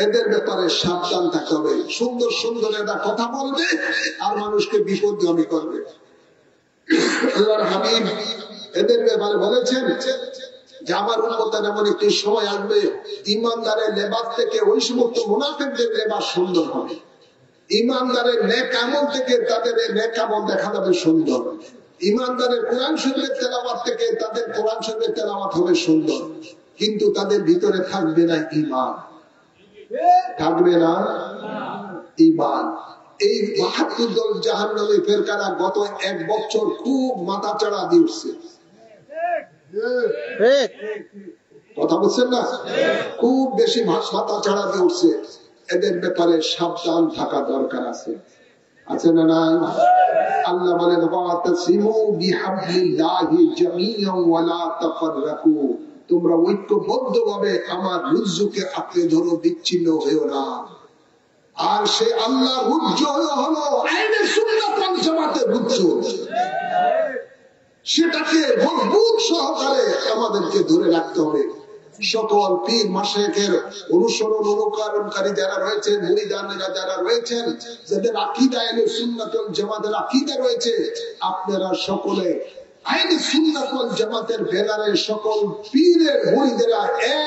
এদের ব্যাপারে সাবধান থাকতে হবে। সুন্দর সুন্দর এরা কথা বলবে আর মানুষকে বিপদগামী করবে। আল্লাহর হাবিব এদের ব্যাপারে বলেছেন যে আমার উম্মতের এমন একটি সময় আসবে, ইমানদারের লেবাস থেকে ওই সমস্ত মুনাফিকদের লেবাস সুন্দর হবে। ইমানদারের নেক আমল থেকে তাদের নেক আমল দেখা যাবে সুন্দর। ইমানদারের কোরআন শরীফের তেলাওয়াত থেকে তাদের কোরআন শরীফের তেলাওয়াত হবে সুন্দর, কিন্তু তাদের ভিতরে থাকবে না ঈমান, থাকবে না ঈমান। এই ৭২ দল জাহান্নামী ফেরকারা গত ১ বছর খুব মাথা চাড়া দিয়েছে। কথা বলছেন না? খুব বেশি মাথা চাড়া দিয়ে উঠছে। এদের ব্যাপারে সাবধান থাকা দরকার আছে। আছে না নাই? আল্লাহ বলেন ওয়াতাসিমু বিহাবলিল্লাহি জামিআন ওয়া লা তাফাররাকু, তোমরা ঐক্যবদ্ধভাবে আমার রুজুকে আঁকড়ে ধরো, বিচ্ছিন্ন হয়েও না। আর সে আল্লাহর রুজ্জ হলো আইনে সুন্নাত ওয়াল জামাতের রুজ্জ, সেটাকে মজবুত সহকারে আমাদেরকে ধরে রাখতে হবে। সকল পীর মাশায়েখের অনুসরণ অনুকরণকারী যারা রয়েছে, মুরিদানেরা যারা রয়েছেন, যাদের আকীদা আহলে সুন্নাত ওয়াল জামাতের আকীদা রয়েছে, আপনারা সকলে আহলে সুন্নাত ওয়াল জামাতের ব্যানারে সকল পীরের মুরিদেরা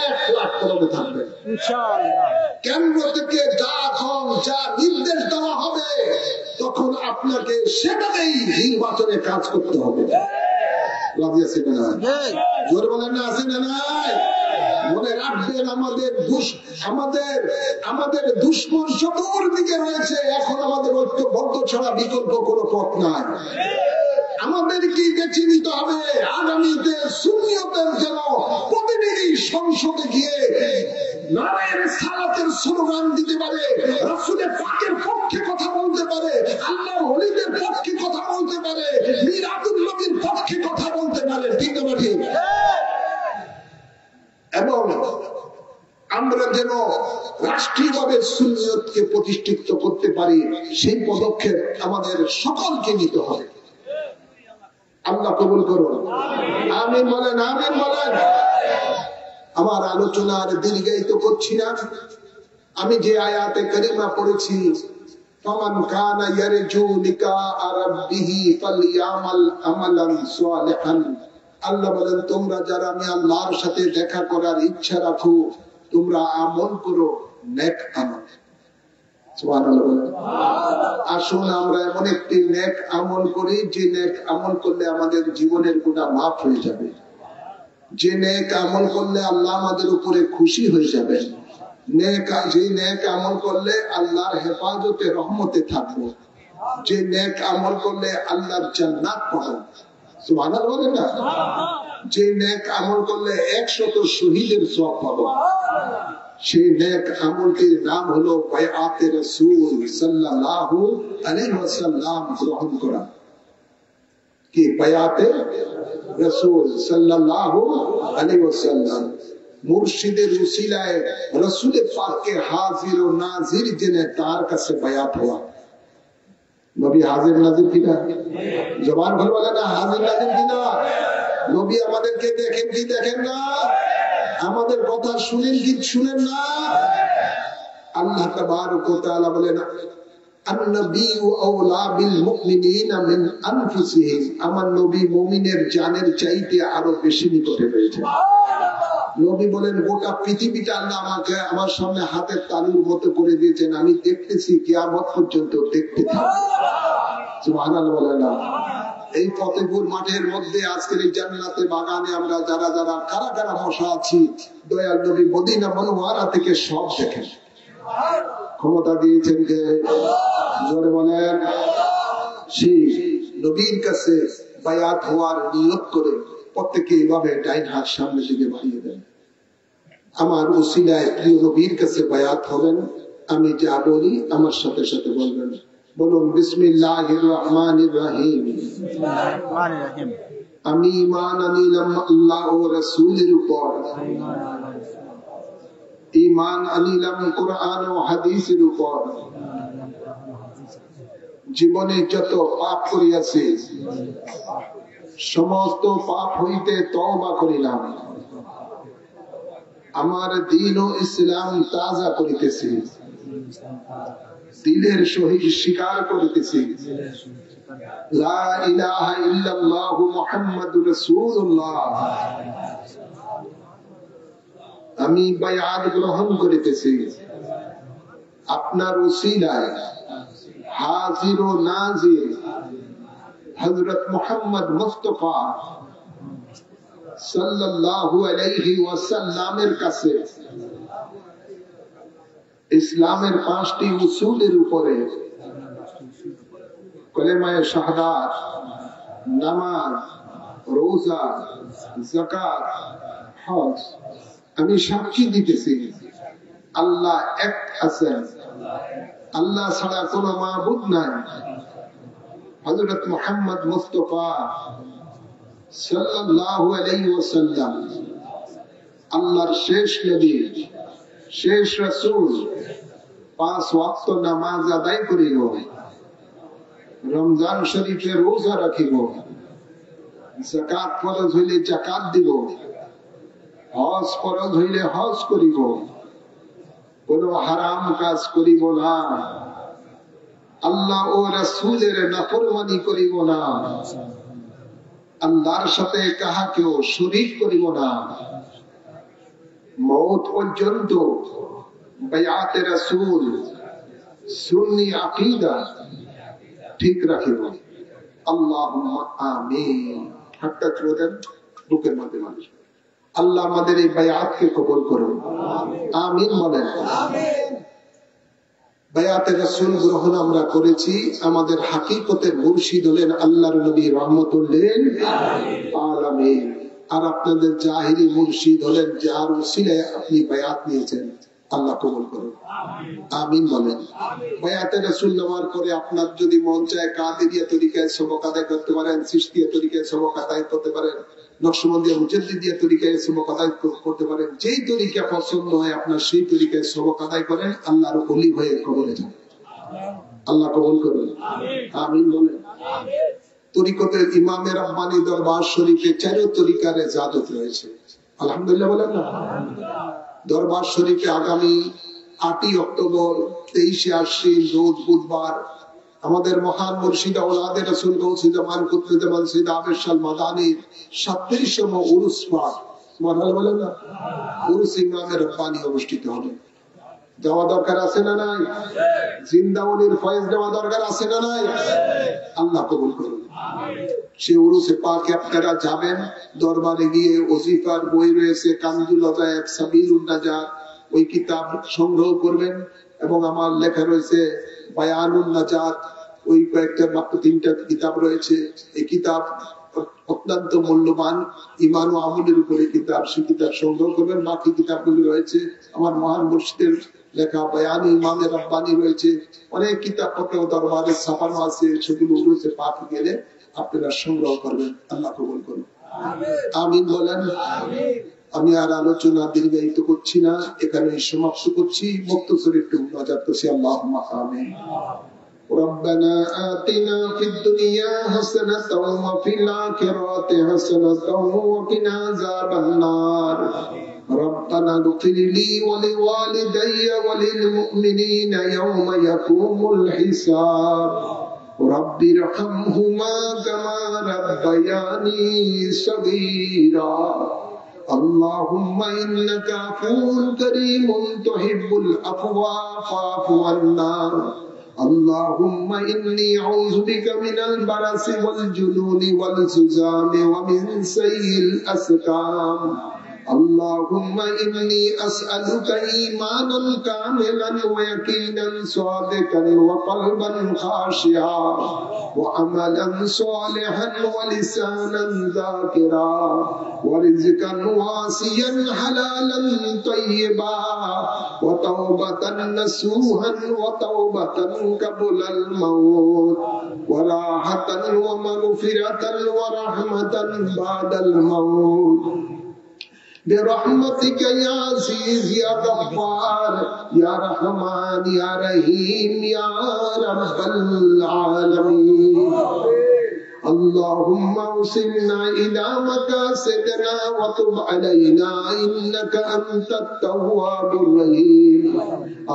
১ লাখ কলমে থাকবেন ইনশাআল্লাহ। কেন্দ্র থেকে যা নির্দেশ দেওয়া হবে তখন আপনাকে সেটাতেই নির্বাচনে কাজ করতে হবে। রাজি আছেন না? জোরে বলেন না, আছেন না? নাই? মনে রাখবেন আমাদের দুশমন চতুর্দিকে রয়েছে। এখন আমাদের ঐক্যবদ্ধ ছাড়া বিকল্প কোনো পথ নাই। আমাদেরকে বেছে নিতে হবে আগামীতে সুন্নিয়তের যেন প্রতিনিধি সংসদে গিয়ে নারায়ের সালাতের স্লোগান দিতে পারে, রাসূলের পাকের পক্ষে কথা বলতে পারে, আল্লাহর ওলিদের পক্ষে কথা বলতে পারে, মিলাদুন নবীর পক্ষে কথা বলতে পারে। ঠিক না ঠিক? এবং আমরা যেন রাষ্ট্রীয়ভাবে সুন্নিয়তকে প্রতিষ্ঠিত করতে পারি, সেই পদক্ষেপ আমাদের সকলকে নিতে হবে। আল্লাহ কবুল করুন। আমিন বলেন, আমিন বলেন। আমার আলোচনা আর দীর্ঘায়িত করছি না। আমি যে আয়াতে কারিমা পড়েছি, ফামান কানা ইয়ারজু লিকা রাব্বিহি ফালইয়ামাল আমালান সালিহান, আল্লাহ বলেন তোমরা যারা আমি আল্লাহর সাথে দেখা করার ইচ্ছা রাখো তোমরা আমল করো নেক আমল। সুবহানাল্লাহ। আসুন আমরা এমন একটি নেক আমল করি যে নেক আমল করলে আমাদের জীবনের গুনাহ মাফ হয়ে যাবে, যে নেক আমল করলে আল্লাহ আমাদের উপরে খুশি হয়ে যাবে, যে নেক আমল করলে আল্লাহর হেফাজতে রহমতে থাকবো, যে নেক আমল করলে আল্লাহর জান্নাত পাবো। সুবহানাল্লাহ বলেন না? যে নেক আমল করলে 100 শহীদের সওয়াব পাবো, সেই নেক আমলটির নাম হলো বায়আতে রাসূল সাল্লাল্লাহু আলাইহি ওয়াসাল্লাম গ্রহণ করা। কি বায়আতে রাসূল সাল্লাল্লাহু আলাইহি ওয়াসাল্লাম, মুর্শিদের উসিলায় রাসূল পাককে হাজির ও নাজির জেনে তার কাছে বায়াত হওয়া। নবী হাজির নাজির কিনা? জবান ভরে বলে না হাজির নাজির কিনা? নবী আমাদেরকে দেখেন কি দেখেন না? আমাদের কথা শুনেন কি শুনেন না? আল্লাহ তাবারক ওয়া তাআলা বলেন আন-নাবিয়্যু আওলা বিল মুমিনিনা মিন আনফুসিহিম, আমার নবী মুমিনের জানের চাইতে আরো বেশি নিকটে রয়েছে। নবী বলেন গোটা পৃথিবীটা আল্লাহ আমাকে আমার সামনে হাতের তালুর মতো করে দিয়েছেন, আমি দেখতেছি কিয়ামত পর্যন্ত দেখতে থাকবো। সুবহানাল্লাহ বলেন না? এই ফতেপুর মাঠের মধ্যে আজকের এই জান্নাতে বাগানে আমরা যারা যারা কারা কারা বসা আছি, দয়াল নবী মদিনা মুনওয়ারা থেকে সব দেখেন। ক্ষমতা দিয়েছেন কে? জোরে বলেন। সেই নবীর কাছে বায়াত হওয়ার নিয়ত করে প্রত্যেকে এইভাবে ডাইন হাত সামনে দিকে বাড়িয়ে দেন। আমার উসিলায় প্রিয় নবীর কাছে বায়াত হবেন। আমি যা বলি আমার সাথে সাথে বলবেন। বলুন বিসমিল্লাহির রহমানির রহিম। আমি ঈমান আনিলাম আল্লাহ ও রাসূলের উপর, ঈমান আনিলাম কোরআন ও হাদিসের উপর, জীবনে যত পাপ করিয়াছি সমস্ত পাপ হইতে তওবা করিলাম, আমার দ্বীন ও ইসলাম তাজা করিতেছি, দিলের সহিত স্বীকার করিতেছি লা ইলাহা ইল্লাল্লাহু মুহাম্মাদুর রাসূলুল্লাহ। আমি বায়াত গ্রহণ করিতেছি আপনার উসিলায় হাজির ও নাজির হযরত মুহাম্মদ মুস্তাফা সাল্লাল্লাহু আলাইহি ওয়াসাল্লামের কাছে ইসলামের 5টি উসুলের উপরে কলেমায়ে শাহাদাত, নামাজ, রোজা, যাকাত, হজ আমি সাক্ষী দিতেছি আল্লাহ এক আছেন, আল্লাহ ছাড়া কোনো মাবুদ নাই, হযরত মুহাম্মদ মুস্তাফা সাল্লাল্লাহু আলাইহি ওয়াসাল্লাম আল্লাহর শেষ নবী, শেষ রাসূল। 5 ওয়াক্ত নামাজ আদায় করিব, রমজান শরীফে রোজা রাখিব, যাকাত ফরজ হইলে যাকাত দিব, হজ ফরজ হইলে হজ করিব, কোন হারাম কাজ করিব না, আল্লাহ ও রাসূলের নাফরমানি করিব না, আল্লাহর সাথে কাহাকেও শরীক করিব না, মওত পর্যন্ত বায়াতে রাসূল সুন্নি আকীদা ঠিক রাখিব। আল্লাহুম্মা আমিন। হাতটা তুলে দেন বুকের মধ্যে মানুষ। আল্লাহ আমাদের এই বায়াতকে কবুল করুন, আমিন বলেন। বায়াতে রাসূল গ্রহণ আমরা করেছি, আমাদের হাকিকতের মুর্শিদ হলেন আল্লাহর নবী রাহমাতুল লিল আলামিন। আর আপনাদের জাহিরি মুর্শিদ হলেন যার উসিলায় আপনি বায়াত নিয়েছেন। আল্লাহ কবুল করুন, আমিন বলেন। বায়াতে রাসূল নেওয়ার পরে আপনার যদি মন চায় কাদেরিয়া তরিকায় সবক আদায় করতে পারেন, চিশতিয়া তরিকায় সবক আদায় করতে পারেন, নকশবন্দিয়া মুজাদ্দিদিয়া তরিকায় সবক আদায় করতে পারেন। যেই তরিকা পছন্দ হয় আপনার সেই তরিকায় সবক আদায় করেন, আল্লাহর ওলি হয়ে কবরে যান। আল্লাহ কবুল করুন, আমিন বলেন। তরিকতের ইমামে রাব্বানী দরবার শরীফে 4 তরিকার ইজাজত রয়েছে। আলহামদুলিল্লাহ বলেন না। দরবার শরীফে আগামী 8ই অক্টোবর 23শে আশ্বিন রোজ বুধবার আমাদের মহান মুর্শিদ আওলাদে রাসূল গৌসে জামান কুতুবে জামান সৈয়দ আবেদ শাহ মাদানির 37তম উরুস পাক সুবহানাল্লাহ বলেন না। উরুস ইমামে রব্বানি অনুষ্ঠিত হবে। যাওয়া দরকার আছে না নাই? জিন্দাউনির ফয়েজ দেওয়া দরকার আছে না নাই? আল্লাহ কবুল করুন। সে উরুসে পাকে আপনারা যাবেন, দরবারে গিয়ে ওজিফার বই রয়েছে কানজুল আযায়েব সাবিলুন নাজাত, ওই কিতাব সংগ্রহ করবেন। এবং আমার লেখা রয়েছে বায়ানুন নাজাত, ওই কয়েকটা মাত্র 3টা কিতাব রয়েছে। এই কিতাব অত্যন্ত মূল্যবান, ইমান ও আমলের উপরে কিতাব, সে কিতাব সংগ্রহ করবেন। বাকি কিতাবগুলি রয়েছে আমার মহান মুর্শিদের লেখা বয়ানি ইমামে রব্বানি রয়েছে, অনেক কিতাব পত্র দরবারে ছাপানো আছে, সেগুলো উরুসে পাক গেলে আপনারা সংগ্রহ করবেন। আল্লাহ কবুল করুন, আমিন বলেন। আমি আর আলোচনা দীর্ঘায়িত করছি না, এখানে সমাপ্ত করছি। মুক্তসর একটু নাজাত করছি। আল্লাহুম্মা আমিন। ربنا آتنا في الدنيا حسنة وفي الآخرة حسنة وقنا عذاب النار ربنا اغفر لي ولوالدي وللمؤمنين يوم يقوم الحساب رب ارحمهما كما ربياني صغيرا اللهم إنك عفو كريم تحب العفو فاعف عنا اللهم إني أعوذ بك من البرص والجنون والزكام ومن سيء الأسقام اللهم إني أسألك إيمانا كاملا ويقينا صادقا وقلبا خاشعا وعملا صالحا ولسانا ذاكرا ورزقا واسعا حلالا طيبا وتوبة نصوحا وتوبة قبل الموت وراحة ومغفرة ورحمة بعد الموت برحمتك يا عزيز يا غفار يا رحمن يا رحيم يا رب العالمين اللهم اوصلنا إلى مقاصدنا وتب علينا إنك أنت التواب الرحيم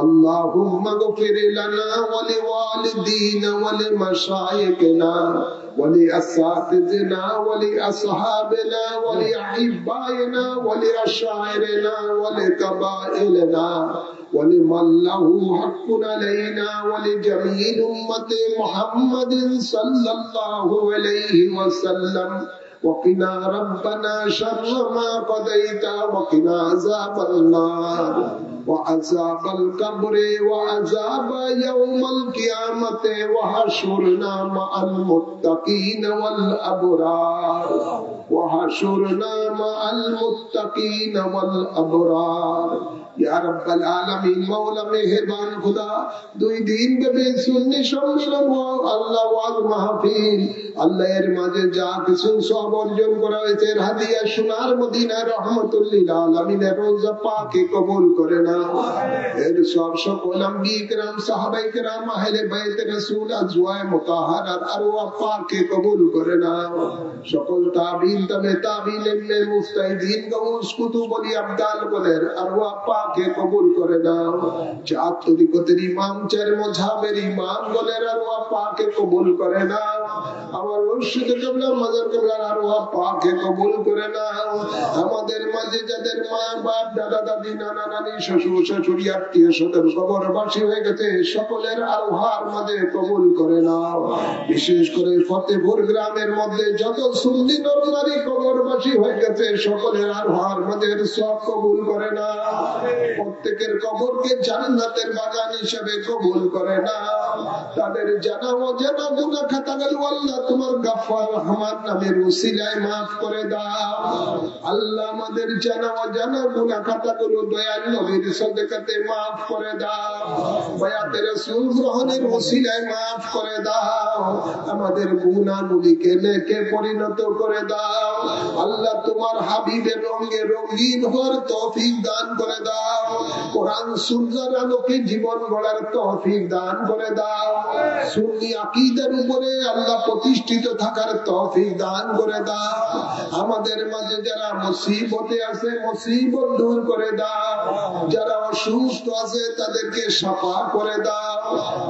اللهم اغفر لنا ولوالدينا ولمشايخنا ولأساتذتنا ولأصحابنا ولأحبائنا ولأشاعرنا ولقبائلنا ولمن له حق علينا ولجميع أمة محمد صلى الله عليه وسلم وقنا ربنا شر ما قضيت وقنا عذاب النار وعذاب القبر وعذاب يوم القيامة وحشرنا مع المتقين والأبرار وحشرنا مع المتقين والأبرار या रब्बल आलमीन मौला मेहरबान खुदा দুই দিন ব্যাপী সুন্নি সম্মেলন আল্লাহ ওয়াজ মাহফিল আল্লাহ এর মাঝে যা কিছু সব অর্জন করা হয়েছে হাদিয়া সোনার মদিনা রহমতুল লিল আলামিনের রওজা পাকে কবুল করে নাও এর সব সকল আম্বিয়া کرام সাহাবায়ে کرام আহলে বাইত রাসূল আজওয়ায়ে মুতাহহারাত আরওয়াহ পাকে কবুল করে নাও সকল তাবিঈন তবে তাবিঈনের মুস্তাহিদিন গৌস কুতুব ওলি আবদাল বলের আরওয়াহ পাকে কবুল করে নাও চার তরিকতের ইমাম চার মাযহাবের ইমাম বলের আরওয়াহ পাকে কবুল করে নাও আমার মুর্শিদ কিবলা মাজার কিবলার আরওয়াহ পাকে কবুল করে নাও আমাদের মাঝে যাদের মা বাপ দাদা দাদি নানা নানি শ্বশুর শাশুড়ি আত্মীয় স্বজন কবরবাসী হয়ে গেছে সকলের আরওয়াহর মাঝে কবুল করে নাও বিশেষ করে ফতেপুর গ্রামের মধ্যে যত সুন্নি নরনারী কবরবাসী হয়ে গেছে সকলের আরওয়াহর মাঝে সব কবুল করে নাও প্রত্যেকের কবরকে জান্নাতের বাগান হিসেবে কবুল করে নাও তাদের জানা অজানা গুনাহ খাতাগুলো আল্লাহ তোমার গফফার রহমান নামের উসিলায় maaf করে দাও আল্লাহ আমাদের জানা অজানা গুনাহ খাতাগুলো দয়াল নবীর সদকাতে maaf করে দাও বায়াতে রাসূল গ্রহণের উসিলায় maaf করে দাও আমাদের গুনাহগুলিকে নেকে পরিণত করে দাও আল্লাহ তোমার হাবিবের রঙে রঙিন হওয়ার তৌফিক দান করে দাও কোরআন সুন্নাহর আলোকে জীবন গড়ার তৌফিক দান করে দাও দাও, সুন্নি আকীদার উপরে আল্লাহ প্রতিষ্ঠিত থাকার তৌফিক দান করে দাও। আমাদের মাঝে যারা মুসিবতে আছে মুসিবত দূর করে দাও, যারা অসুস্থ আছে তাদেরকে শাফা করে দাও,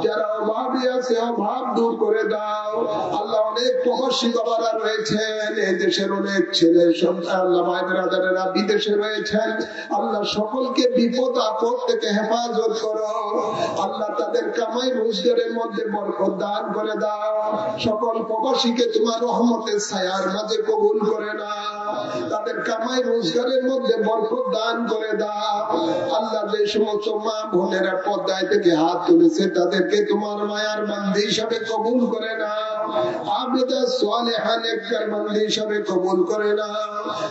যারা অভাবী আছে অভাব দূর করে দাও। আল্লাহ অনেক প্রবাসী বাবারা রয়েছেন, এই দেশের অনেক ছেলে সন্তান আল্লাহ ভাই ব্রাদারেরা বিদেশে রয়েছেন, আল্লাহ সকলকে বিপদ আপদ থেকে হেফাজত করো। আল্লাহ তাদের কামাই রোজগারের মধ্যে বরকত দান করে দাও। সকল প্রবাসীকে তোমার রহমতের ছায়ার মাঝে কবুল করে নাও, তাদের কামাই রোজগারের মধ্যে বরকত দান করে দাও। আল্লাহ যে সমস্ত মা বোনেরা পর্দায় থেকে হাত তুলেছে তাদেরকে তোমার মায়ার বান্দি হিসাবে কবুল করে নাও, আবেদা সালেহা নেককার বান্দি হিসাবে কবুল করে নাও।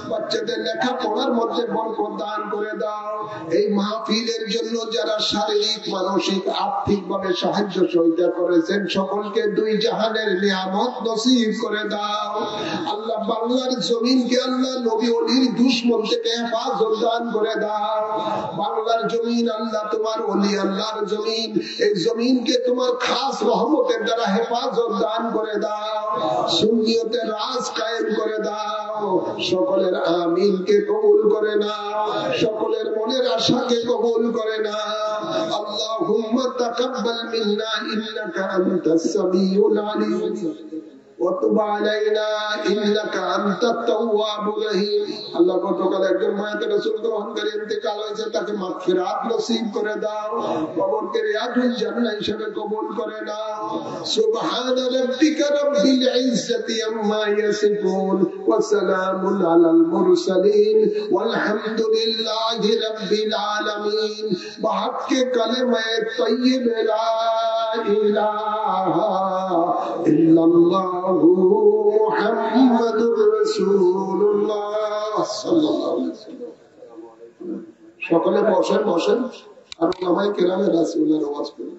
বাচ্চাদের লেখাপড়ার মধ্যে বরকত দান করে দাও। এই মাহফিলের জন্য যারা শারীরিক মানসিক আর্থিক ভাবে সাহায্য সহযোগিতা করেছেন সকলকে দুই জাহানের নিয়ামত নসিব করে দাও। আল্লাহ বাংলার জমিনকে আল্লাহ নবী ওলির দুশমন থেকে হেফাজত দান করে দাও। বাংলার জমিন আল্লাহ তোমার ওলি আল্লাহর জমিন, এই জমিনকে তোমার খাস রহমতের দ্বারা হেফাজত দান করে দাও। সুন্নিয়তের রাজ কায়েম করে দাও। সকলের আমিনকে কবুল করে নাও, সকলের মনের আশাকে কবুল করে নাও। আল্লাহুম্মা তাকাব্বাল মিন্না ইন্নাকা আনতাস সামিউল আলিম وتب علينا انك انت التواب الرحيم। আল্লাহ গতকাল একজন মায়াতে রাসূল গ্রহণকারী ইন্তেকাল হয়েছে, তাকে মাগফিরাত নসিব করে দাও, কবরকে রিয়াজুল জান্নাহ হিসেবে কবুল করে নাও। সুবহান রাব্বিকা রাব্বিল ইজ্জাতি আম্মা ইয়াসিফুন ওয়া সালামুন আলাল মুরসালিন ওয়ালহামদুলিল্লাহি রাব্বিল আলামিন। বাহাক্কে কালেমায়ে তাইয়্যিবা লা ইলাহা ইল্লাল্লাহু মুহাম্মাদুর রাসূলুল্লাহ সাল্লাল্লাহু আলাইহি ওয়াসাল্লাম। সকলে বসেন বসেন আর ওলামায়ে কেরামের রাসূলের ওয়াজ করুন।